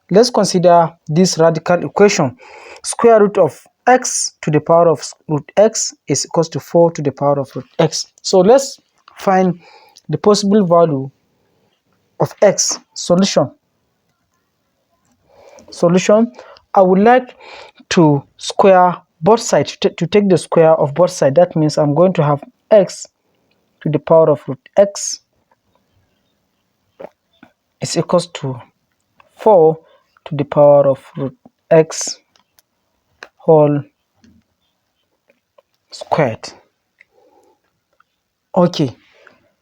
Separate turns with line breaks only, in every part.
let's consider this radical equation. Square root of x to the power of root x is equals to 4 to the power of root x. So let's find the possible value of x. Solution. I would like to square both sides, to take the square of both sides. That means I'm going to have x to the power of root x is equals to 4 to the power of root x whole squared. Okay,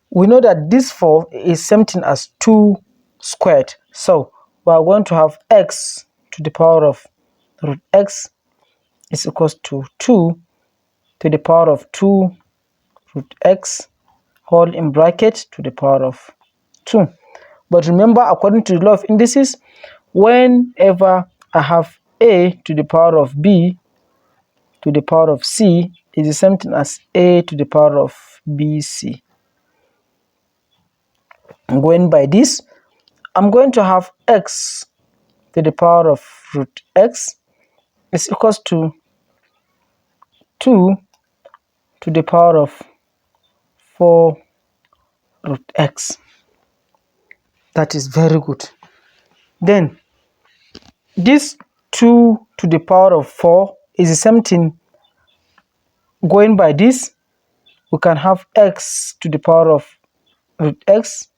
we know that this 4 is same thing as 2 squared, so we are going to have x to the power of root x is equals to 2 to the power of 2 root x whole in bracket to the power of 2. But remember, according to the law of indices, whenever I have a to the power of b to the power of c is the same thing as a to the power of bc. Going by this, I'm going to have x to the power of root x is equals to 2 to the power of 4 root x. That is very good. Then this 2 to the power of 4 is the same thing. Going by this, we can have x to the power of root x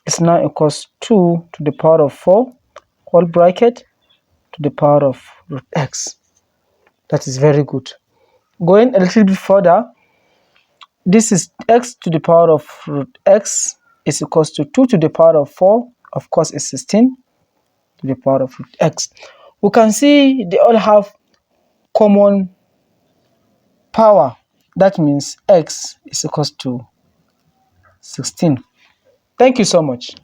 is now equals 2 to the power of 4 whole bracket to the power of root x. That is very good. Going a little bit further, this is x to the power of root x is equals to 2 to the power of 4, of course is 16 to the power of root x. We can see they all have common power. That means x is equals to 16. Thank you so much.